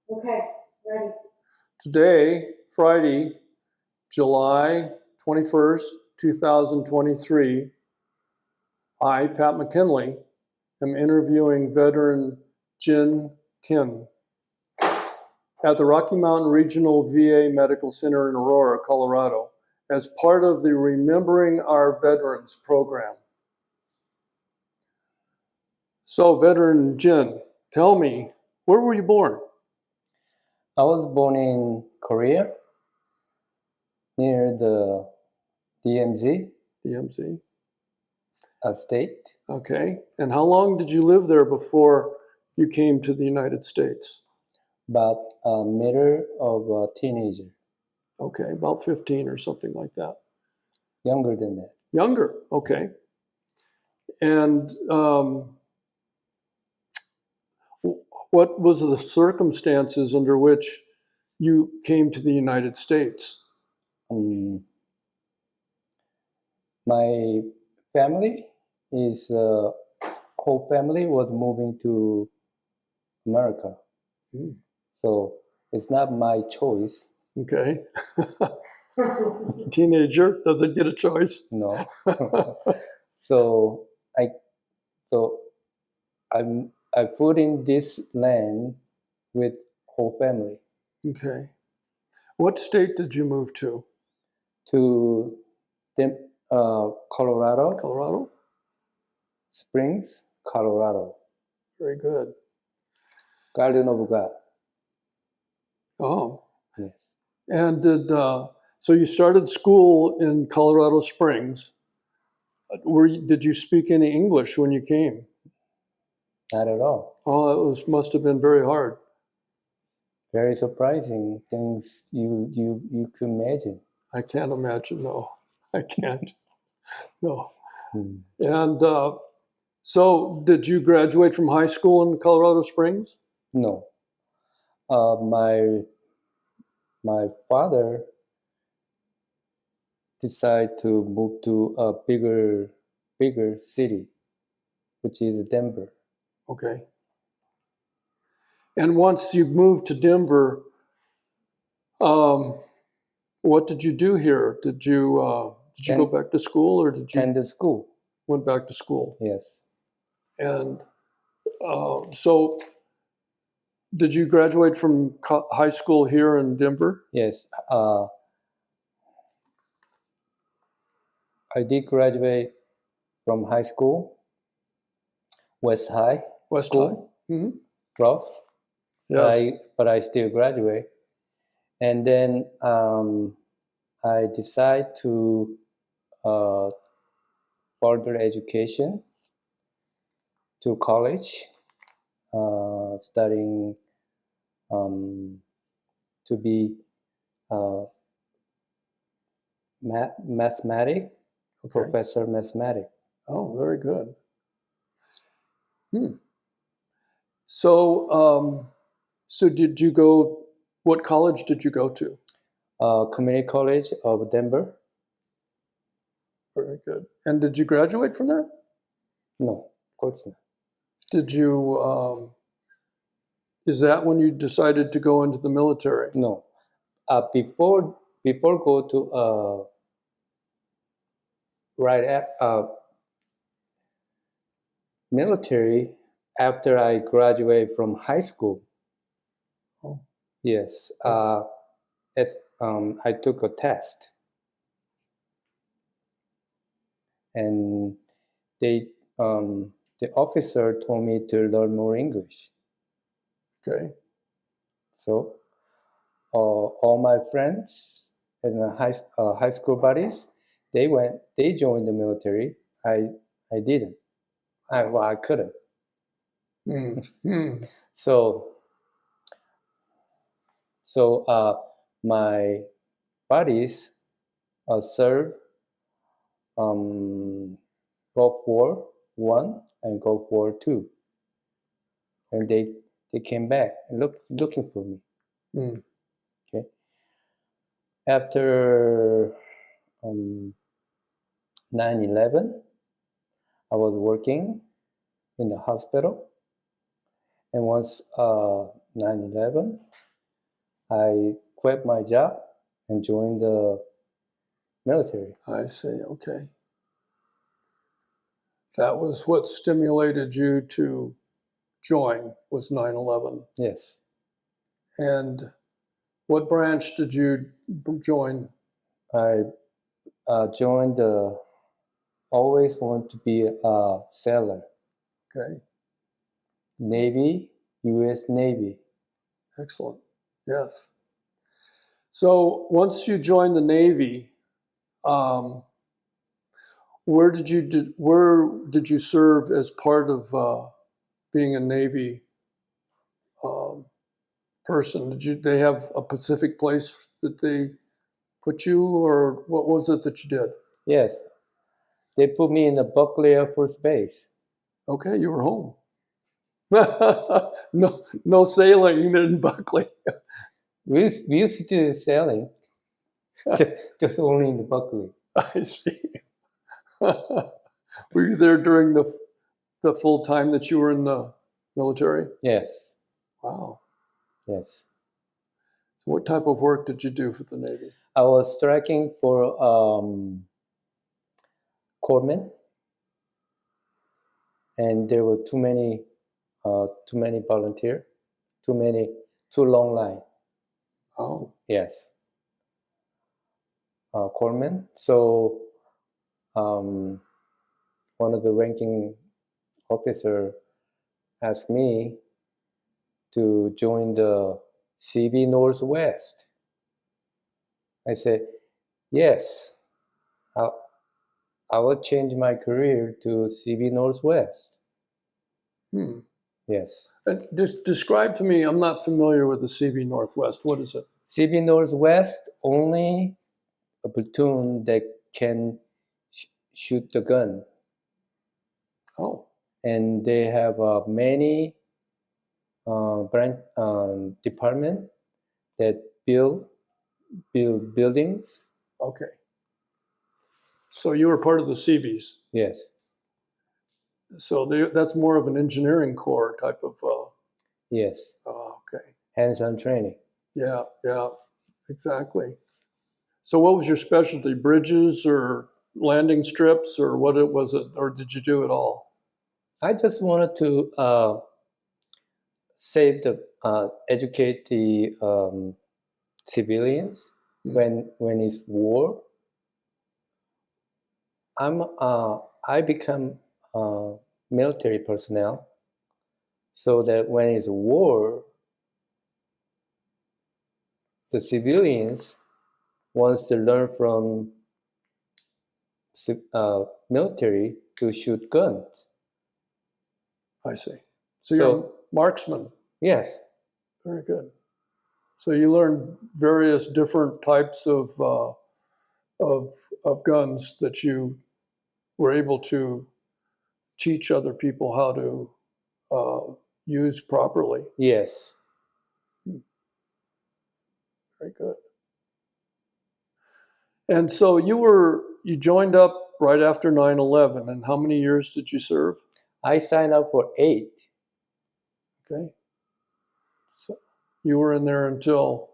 Okay, ready. Today, Friday, July 21st, 2023, I, Pat McKinley, am interviewing veteran Jin Kim at the Rocky Mountain Regional VA Medical Center in Aurora, Colorado, as part of the Remembering Our Veterans program. So, veteran Jin, tell me, where were you born? I was born in Korea, near the DMZ DMZ. state. Okay. And how long did you live there before you came to the United States? About middle of a teenager, Okay, about 15 or something like that. younger than that. Younger, okay. And what was the circumstances under which you came to the United States? My family is whole family was moving to America, so it's not my choice. Okay. Teenager doesn't get a choice. No. So I put in this land with whole family Okay. What state did you move to? to Colorado Colorado? Springs, Colorado. Very good. Garden of God. Oh. Yes. And so you started school in Colorado Springs. Did you speak any English when you came? Not at all. Oh, it must have been very hard. Very surprising things you could imagine. I can't imagine. No, I can't. No. Hmm. And so, did you graduate from high school in Colorado Springs? No. My father decided to move to a bigger city, which is Denver. Okay. And once you moved to Denver, what did you do here? Did you go back to school, or did you attend school? Went back to school? Yes. And so, did you graduate from high school here in Denver? Yes. I did graduate from high school, West High West School, High. Mm-hmm. rough. Yes. But I still graduate. And then I decide to further education to college, studying to be mathematics, Okay. professor mathematics. Oh, very good. So, so did you go? What college did you go to? Community College of Denver. Very good. And did you graduate from there? No, of course not. Did you? Is that when you decided to go into the military? No. Before go to military, after I graduate from high school. Oh. Yes. I took a test, and the officer told me to learn more English. Okay. So all my friends and high school buddies, they joined the military. I didn't. I couldn't. Mm-hmm. So my buddies served Gulf War I and Gulf War II, and they came back and looking for me. Mm. Okay. After 9/11, I was working in the hospital, and once 9/11, I quit my job and joined the military. I see. Okay. That was what stimulated you to join, was 9/11. Yes. And what branch did you join? I joined the, always want to be a sailor. Okay. Navy, U.S. Navy. Excellent. Yes. So once you joined the Navy, um, where did you serve as part of being a Navy um, person? They have a Pacific place that they put you, or what was it that you did? Yes. They put me in the Buckley Air Force Base. Okay, you were home. No sailing in Buckley. We used to do sailing, just only in the Buckley. I see. Were you there during the full time that you were in the military? Yes. Wow. Yes. So what type of work did you do for the Navy? I was striking for corpsmen, and there were too many volunteer, too long line. Oh, Yes. Corpsmen. So one of the ranking officer asked me to join the CB Northwest. I said, yes, I will change my career to CB Northwest. hmm. Yes. And just describe to me, I'm not familiar with the CB Northwest. What is it? CB Northwest, only a platoon that can shoot the gun. Oh, And they have many branch department that build buildings. okay. So you were part of the CBs. Yes. So that's more of an engineering corps type of. Yes. Okay. Hands-on training. Yeah, yeah, exactly. So what was your specialty? Bridges or landing strips, or what it was it, or did you do it all? I just wanted to educate the civilians when it's war. I become military personnel, so that when it's war, the civilians wants to learn from military to shoot guns. I see. So you're a marksman. Yes. Very good. So you learned various different types of guns that you were able to teach other people how to use properly. Yes. Very good. And so you joined up right after 9/11, and how many years did you serve? I signed up for 8. Okay. So you were in there until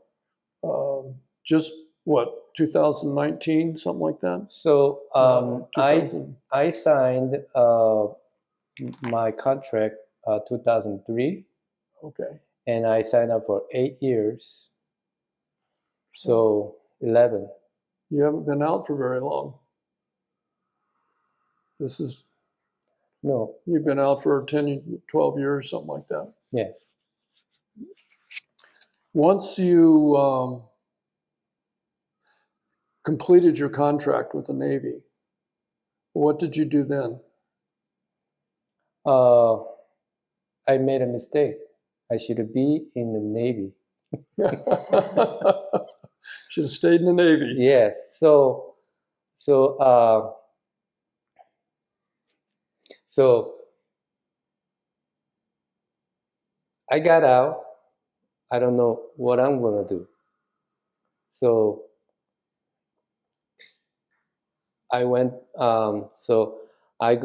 just what, 2019, something like that? So I 2000. signed my contract 2003, Okay. and I signed up for 8 years. So 11. You haven't been out for very long. No. You've been out for 10, 12 years, something like that. Yes. Once you completed your contract with the Navy, what did you do then? I made a mistake. I should be in the Navy. Should have stayed in the Navy. Yes. So I got out. I don't know what I'm gonna do. So I went. So I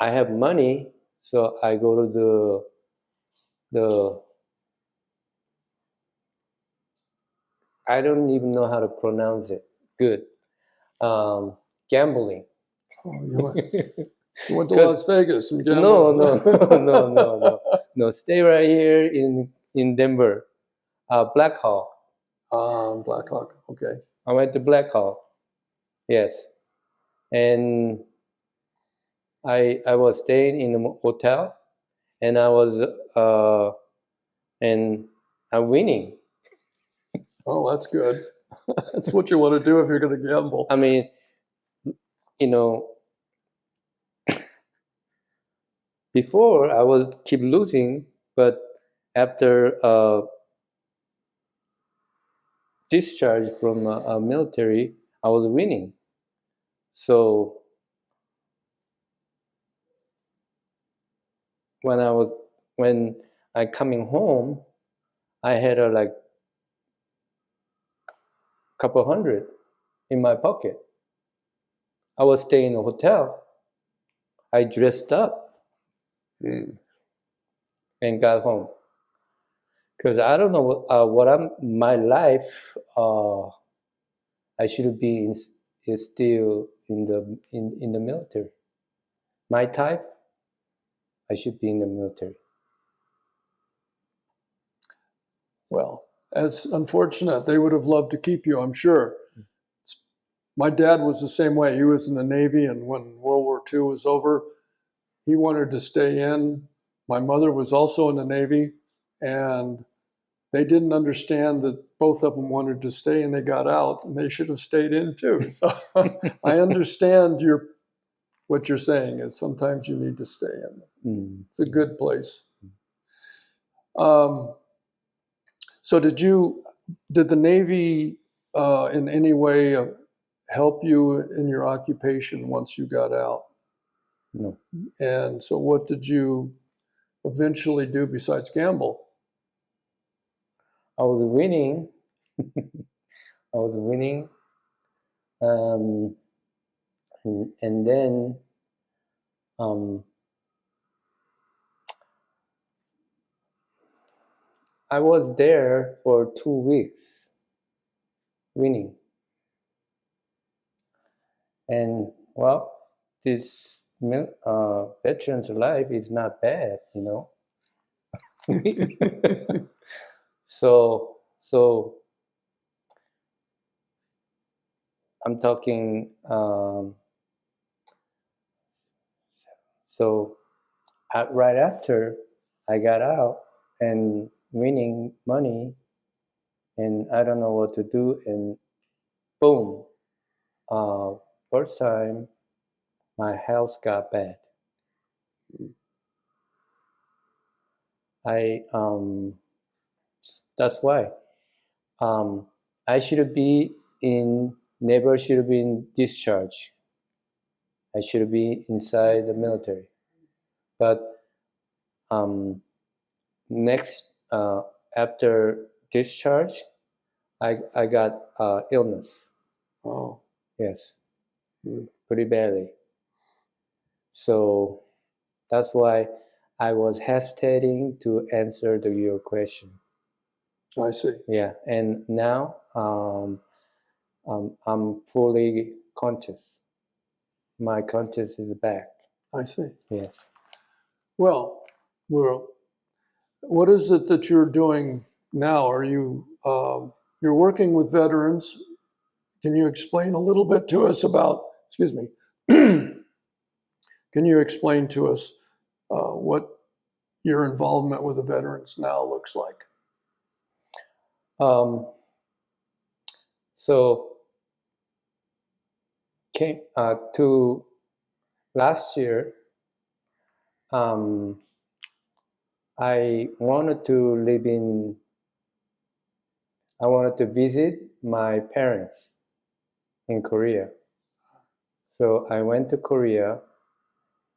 have money. So I go to the I don't even know how to pronounce it. Good. Gambling. Oh, you went to 'Cause- Las Vegas and No, gambled. no. Stay right here in Denver. Black Hawk. Black Hawk. Okay. I went to Black Hawk. Yes, and I was staying in a hotel, and I'm winning. Oh, that's good. That's what you want to do if you're going to gamble. I mean, you know, before I would keep losing, but after discharge from military, I was winning. So when I coming home, I had like couple hundred in my pocket. I was staying in a hotel. I dressed up and got home because I don't know what I'm my life. I should be is still in the military. My type, I should be in the military. Well, that's unfortunate. They would have loved to keep you, I'm sure. My dad was the same way. He was in the Navy, and when World War II was over, he wanted to stay in. My mother was also in the Navy, and they didn't understand that both of them wanted to stay, and they got out, and they should have stayed in too. So I understand what you're saying is sometimes you need to stay in. It's a good place. So did the Navy in any way help you in your occupation once you got out? No. And so what did you eventually do besides gamble? I was winning. I was winning. And then I was there for 2 weeks winning. And well, this veteran's life is not bad, you know. So I'm talking. So right after I got out and winning money, and I don't know what to do, and boom, first time my health got bad. That's why I should be never should have been discharged. I should be inside the military. But next after discharge, I got illness. Oh, Yes, pretty badly. So that's why I was hesitating to answer your question. I see. Yeah, and now I'm fully conscious. My conscience is back. I see. Yes. Well, what is it that you're doing now? Are you you're working with veterans? Can you explain a little bit to us about? Excuse me. Can you explain to us what your involvement with the veterans now looks like? So came to last year. I wanted to live in. I wanted to visit my parents in Korea. So I went to Korea,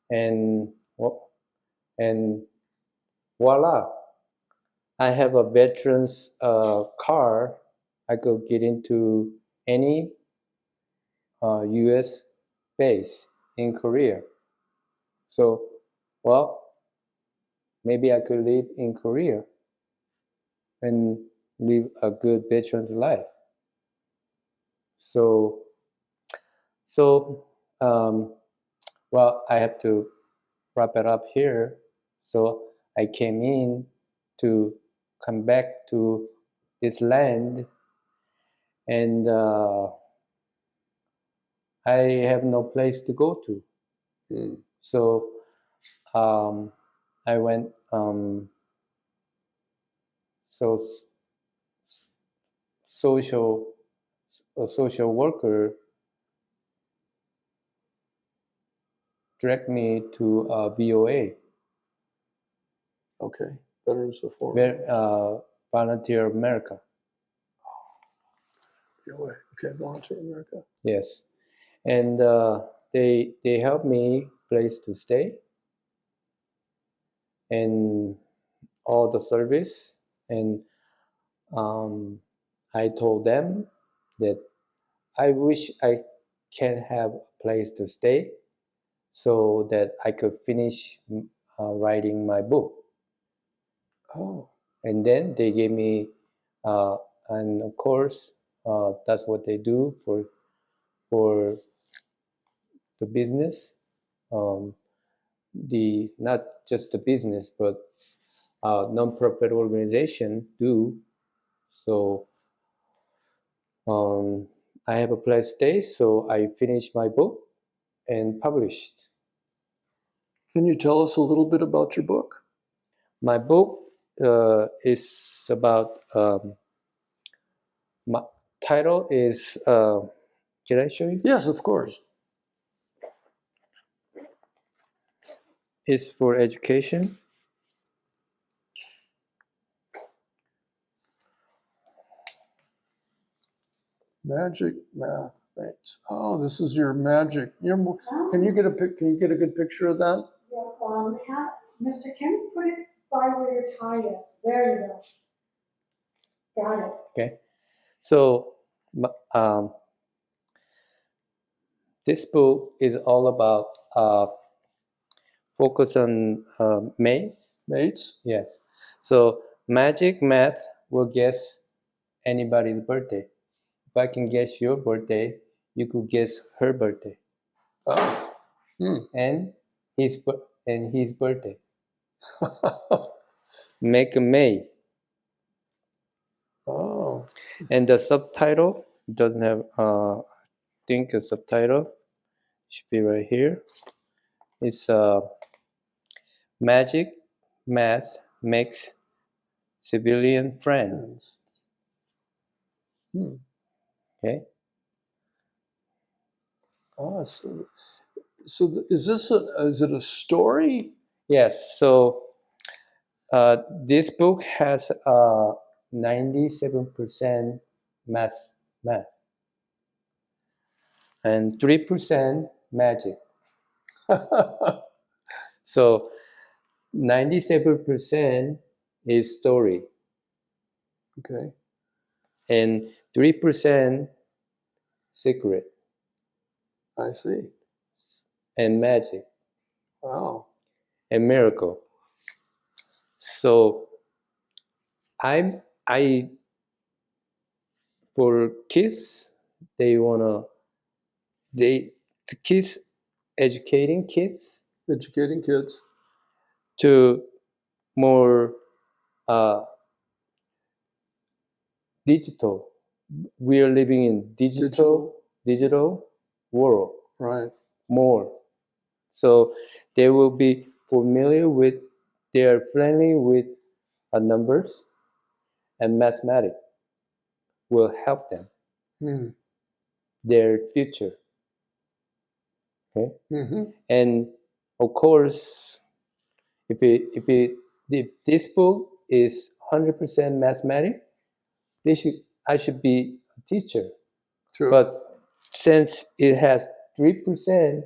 and and voila, I have a veteran's car. I could get into any U.S. base in Korea. So, well, maybe I could live in Korea and live a good veteran's life. So so well, I have to wrap it up here. So I came in to come back to this land, and I have no place to go to. So I went. So social a social worker direct me to VOA, Okay. Veterans of Foreign. Volunteer America. VOA. Okay. Volunteer America. Yes, and they helped me place to stay and all the service, and I told them that I wish I can have a place to stay so that I could finish writing my book. Oh. And then they gave me, and of course, that's what they do for the business. The not just the business, but non-profit organization do. So I have a place to stay, so I finished my book and published. Can you tell us a little bit about your book? My book is about, my title is, can I show you? Yes, of course. It's for education. Magic math mates. Oh, this is your magic. Can you get a good picture of that? Yeah, Mr. Kim, put it by where your tie is. There you go. Got it. Okay, so this book is all about focus on math. Mates? Yes. So magic math will guess anybody's birthday. If I can guess your birthday, you could guess her birthday Oh. and his birthday. Make a May. Oh. And the subtitle doesn't have, I think a subtitle should be right here. It's magic math makes civilian friends. Okay. Oh, so is it a story? Yes. So this book has 97% math and 3% magic. So 97% is story Okay. and 3% secret I see. and magic Wow. and miracle. So I for kids, the kids, educating kids Educating kids. to more digital. We are living in digital world Right. more. So they will be familiar with, they are friendly with numbers, and mathematics will help them their future. Okay. And of course, if this book is 100% mathematics, I should be a teacher. True. But since it has 3%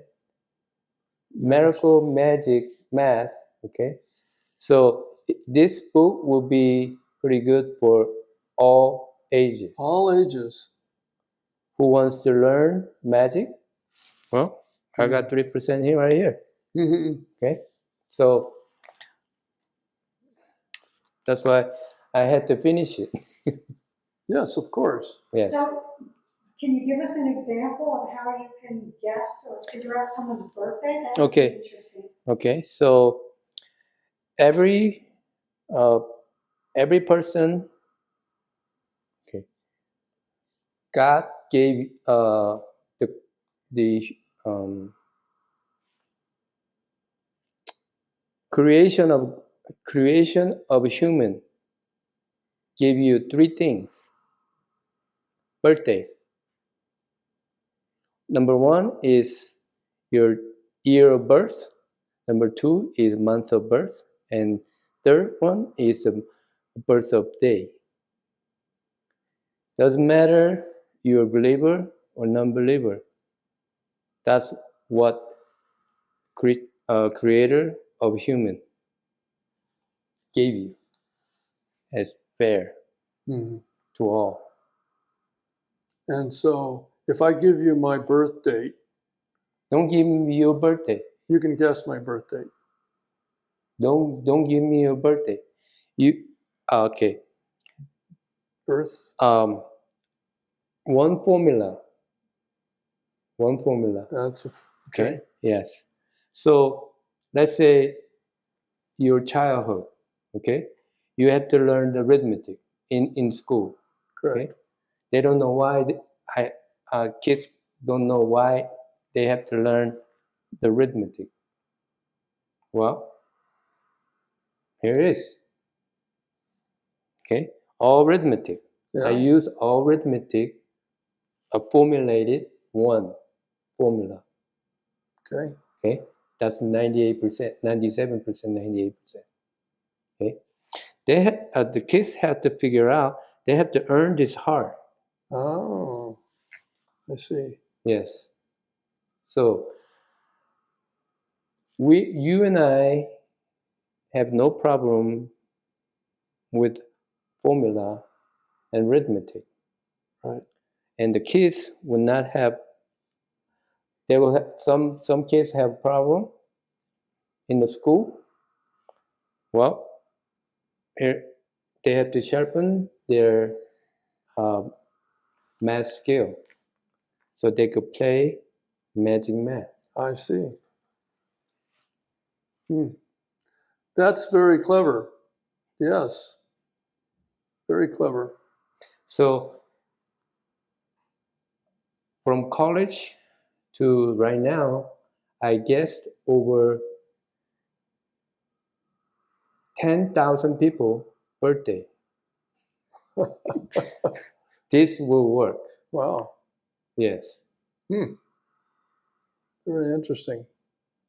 miracle, magic, math, okay, so this book will be pretty good for all ages. All ages. Who wants to learn magic? Well, I got 3% here, right here. Okay, so that's why I had to finish it. Yes, of course. Yes. So Can you give us an example of how you can guess or figure out someone's birthday? That would Okay. be interesting. Okay, so every person, okay, God gave the creation of a human gave you three things. Birthday. Number one is your year of birth. Number two is month of birth, and third one is the birth of day. Doesn't matter you're a believer or non-believer. That's what creator of human gave you as fair Mhm. to all. And so if I give you my birth date, Don't give me your birthday. you can guess my birth date. Don't give me your birthday. You okay? Birth? One formula. One formula. That's Okay. Yes. So let's say your childhood. Okay. You have to learn the arithmetic in school. Correct. Okay. They don't know why. Kids don't know why they have to learn the arithmetic. Well, here it is. Okay. All arithmetic. Yeah. I use all arithmetic, a formulated one formula. Okay. Okay. That's 98%, 97%, 98%. Okay. The kids have to figure out. They have to earn this hard. Oh, I see. Yes. So you and I have no problem with formula and arithmetic. Right. And the kids will not have. They will have some kids have problem in the school. Well, here they have to sharpen their math skill so they could play magic math. I see. That's very clever. Yes. Very clever. So from college to right now, I guessed over 10,000 people birthday. This will work. Wow. Yes. Very interesting.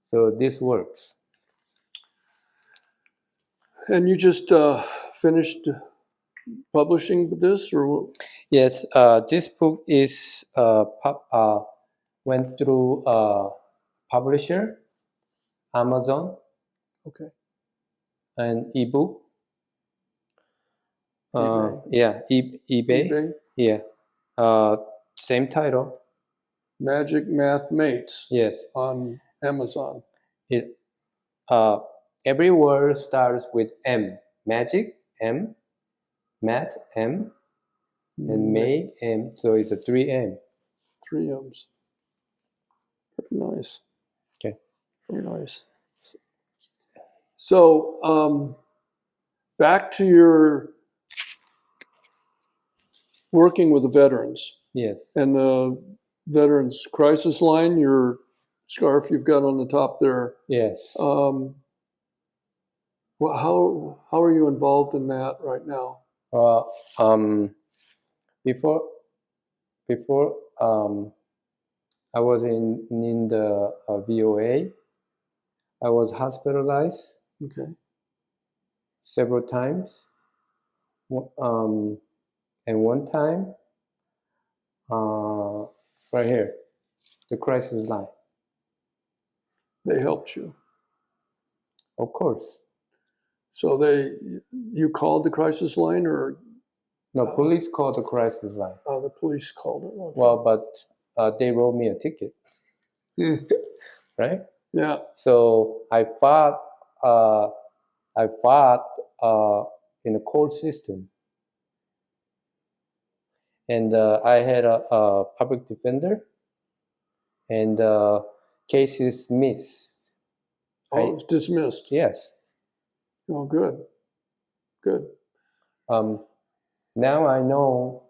So this works. And you just finished publishing this, or? Yes. This book is went through publisher, Amazon, Okay. and ebook. eBay. Yeah, eBay. eBay. Yeah. Same title. Magic Math Mates. Yes. On Amazon. It every word starts with M. Magic M, math M, and mate M. So it's a 3M. 3 M's. Very nice. Okay. Very nice. So back to your working with the veterans. Yes. And the Veterans Crisis Line, your scarf you've got on the top there. Yes. Well, how are you involved in that right now? Before I was in the VOA. I was hospitalized. Okay. Several times. And one time, right here, the crisis line. They helped you. Of course. So you called the crisis line, or? No, police called the crisis line. Oh, the police called it. Okay. Well, but they wrote me a ticket. Right? Yeah. So I fought in a court system. and I had a public defender, and case is missed. Oh, it's dismissed. Yes. Oh, good. Good. Now I know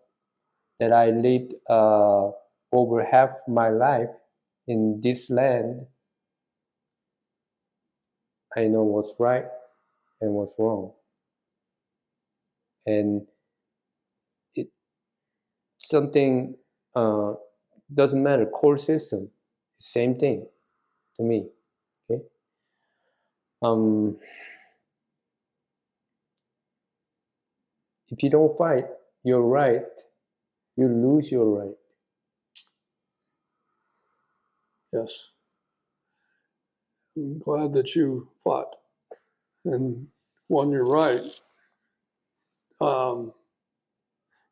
that I lived over half my life in this land. I know what's right and what's wrong. And it something doesn't matter, core system, same thing to me. Okay. If you don't fight your right, you lose your right. Yes. I'm glad that you fought and won your right. Can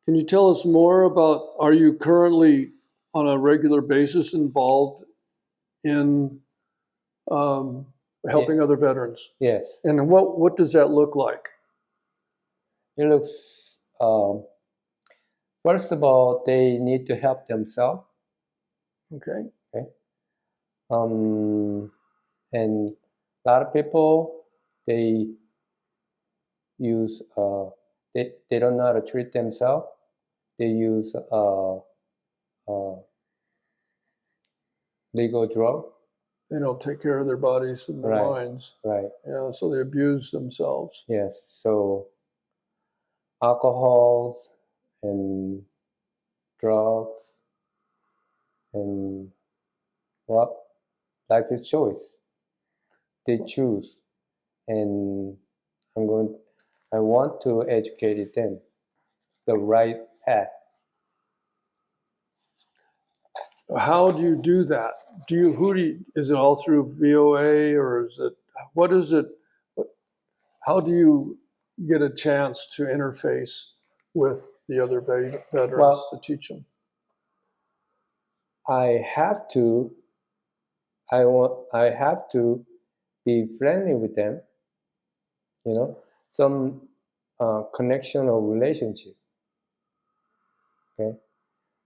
you tell us more about, are you currently on a regular basis involved in helping other veterans? Yes. And what does that look like? It looks, first of all, they need to help themselves. Okay. Okay. And a lot of people, they use, they don't know how to treat themselves. They use legal drug. They don't take care of their bodies and their Right. minds. Right. Yeah, so they abuse themselves. Yes. So alcohols and drugs and what? Life is choice. They choose, and I want to educate them the right path. How do you do that? Is it all through VOA, or what is it? How do you get a chance to interface with the other veterans Well, to teach them? I have to be friendly with them, some connection or relationship. Okay,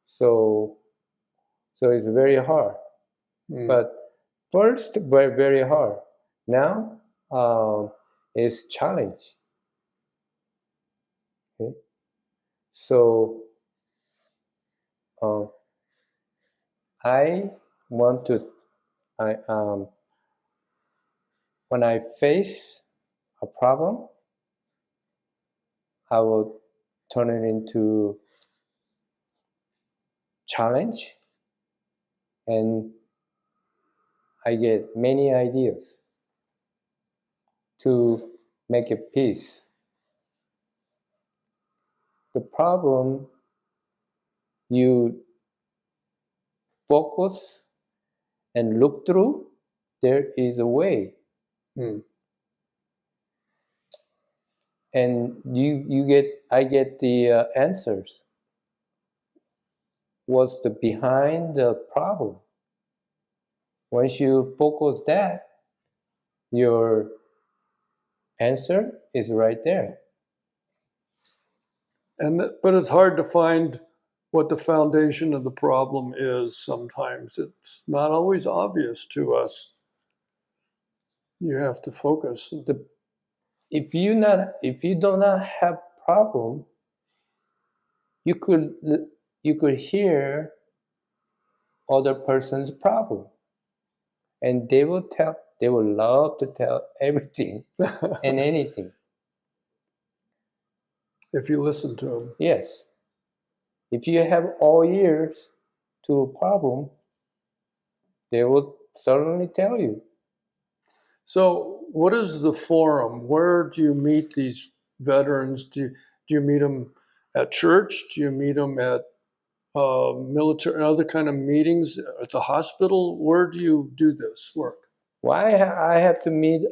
so it's very hard. But first, very, very hard. Now, it's challenge. Okay, so I want to. When I face a problem, I will turn it into challenge, and I get many ideas to make a peace. The problem, you focus and look through, there is a way. And I get the answers. What's the behind the problem? Once you focus that, your answer is right there. But it's hard to find what the foundation of the problem is sometimes. It's not always obvious to us. You have to focus. If you do not have problem, you could hear other person's problem, and they will love to tell everything and anything. If you listen to them. Yes. If you have all ears to a problem, they will certainly tell you. So what is the forum? Where do you meet these veterans? Do you meet them at church? Do you meet them at military and other kind of meetings at the hospital? Where do you do this work? Why I have to meet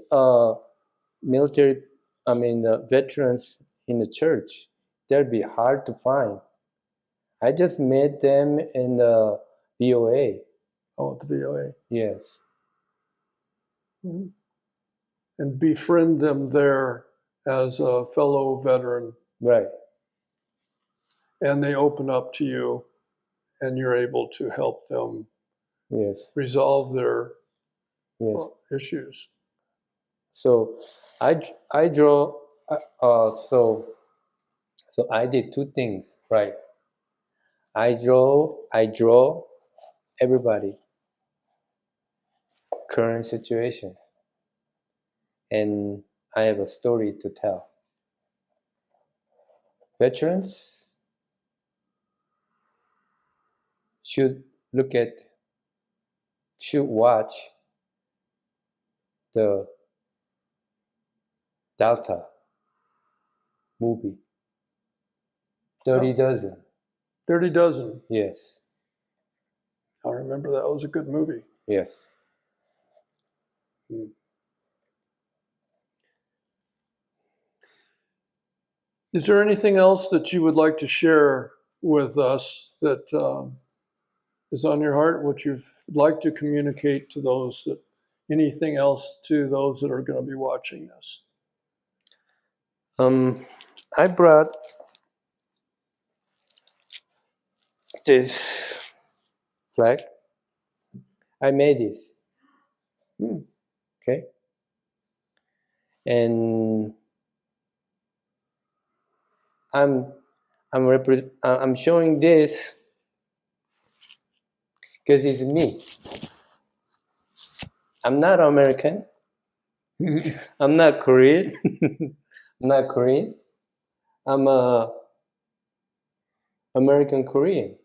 veterans in the church? That'd be hard to find. I just met them in the VOA. Oh, at the VOA. Yes. Mm-hmm. And befriend them there as a fellow veteran. Right. and they open up to you, and you're able to help them Yes. resolve their Yes. issues. So I draw. So I did two things, right? I draw everybody current situation, and I have a story to tell. Veterans should watch the Delta movie, 30 Dozen. 30 Dozen. Yes, I remember that was a good movie. yes. Is there anything else that you would like to share with us that is on your heart, what you'd like to communicate to those that, anything else to those that are going to be watching this? I brought this flag. I made this. Okay. And I'm showing this because it's me. I'm not American. I'm not Korean. I'm not Korean. I'm a American Korean.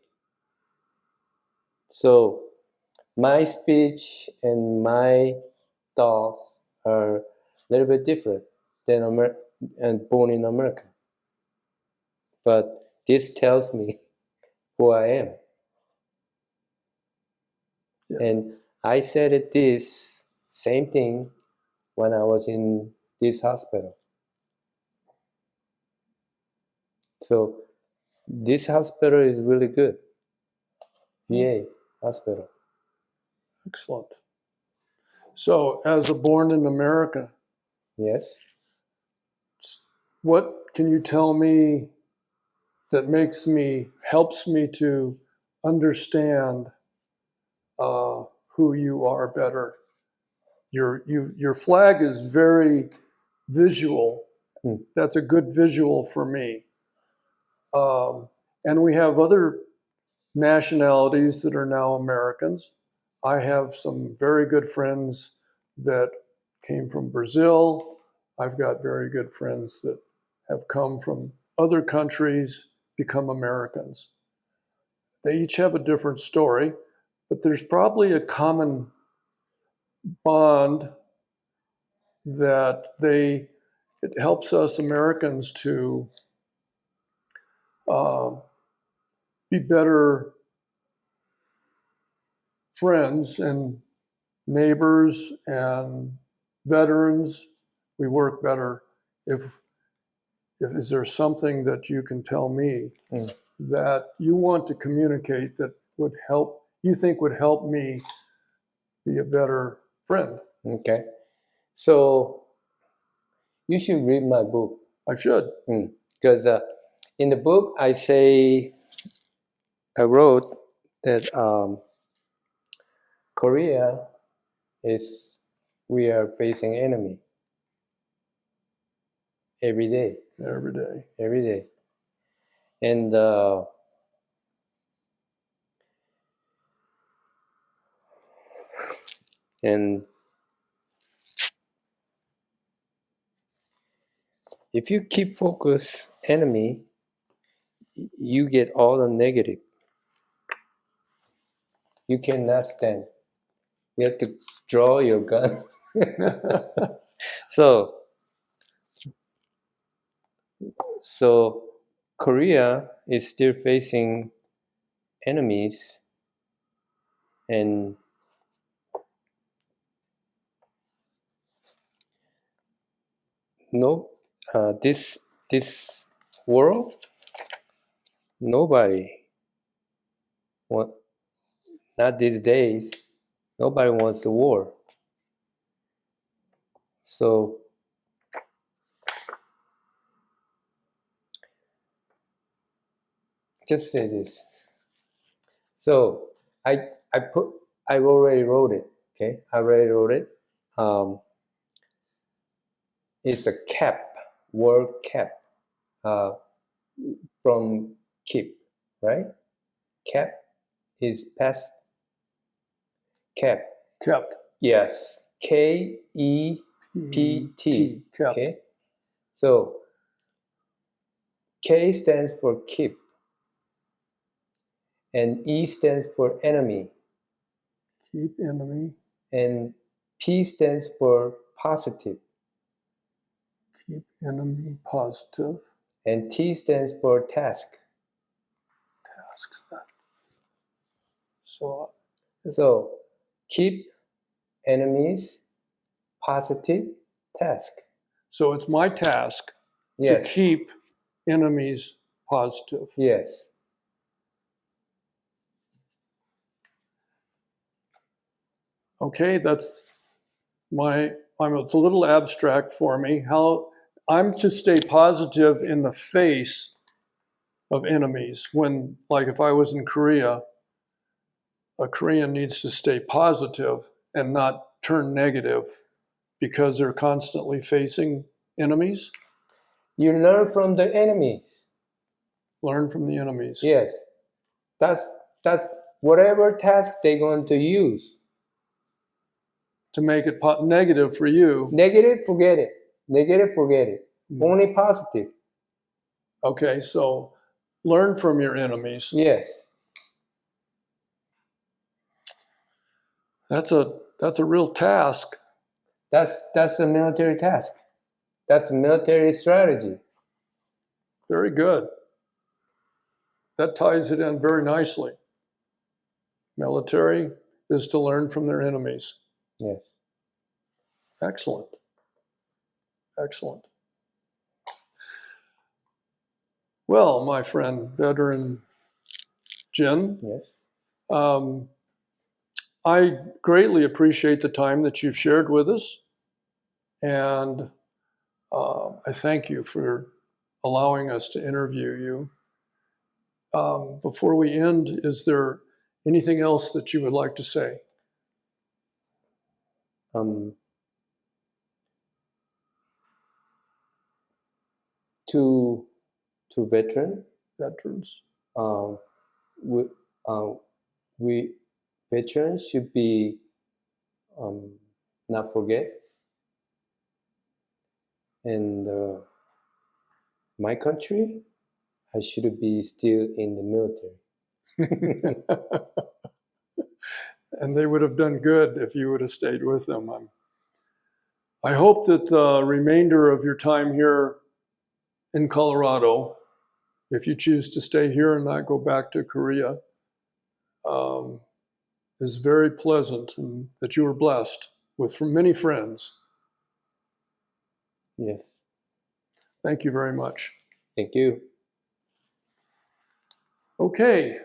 So my speech and my thoughts are a little bit different than and born in America. But this tells me who I am. Yeah. And I said this same thing when I was in this hospital. So this hospital is really good. VA hospital. Excellent. So, as a born in America, Yes. what can you tell me that helps me to understand who you are better? Your flag is very visual. That's a good visual for me. And we have other nationalities that are now Americans. I have some very good friends that came from Brazil. I've got very good friends that have come from other countries, become Americans. They each have a different story, but there's probably a common bond that it helps us Americans to be better friends and neighbors and veterans. We work better if is there something that you can tell me that you want to communicate that would help, you think would help me be a better friend? Okay. So you should read my book. I should. Because in the book I wrote that Korea we are facing enemy every day. Every day. Every day. And if you keep focus enemy, you get all the negative. You cannot stand. You have to draw your gun. So Korea is still facing enemies, and no, this world, nobody not these days, nobody wants the war. So just say this. So I already wrote it. Okay, I already wrote it. It's a cap, word cap, from keep, right? Cap is past cap. Kept. Yes, K-E-P-T. Kept. Okay, so K stands for keep, and E stands for enemy, Keep enemy. and P stands for positive, Keep enemy positive. and T stands for task. Tasks that. So So keep enemies positive task. so it's my task to Yes, keep enemies positive. yes. Okay, that's it's a little abstract for me. How I'm to stay positive in the face of enemies when, like if I was in Korea, a Korean needs to stay positive and not turn negative because they're constantly facing enemies. You learn from the enemies. Learn from the enemies. Yes, that's whatever task they're going to use. To make it negative for you. Negative, forget it. Negative, forget it. Only positive. Okay, so learn from your enemies. Yes. That's a real task. That's a military task. That's a military strategy. Very good. That ties it in very nicely. Military is to learn from their enemies. Yes. Excellent. Excellent. Well, my friend, veteran Jin, Yes. I greatly appreciate the time that you've shared with us. And I thank you for allowing us to interview you. Before we end, is there anything else that you would like to say? To veterans, we veterans should be not forget, and my country, I should be still in the military. And they would have done good if you would have stayed with them. I hope that the remainder of your time here in Colorado, if you choose to stay here and not go back to Korea, is very pleasant, and that you were blessed with many friends. Yes. Thank you very much. Thank you. Okay,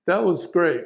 that was great.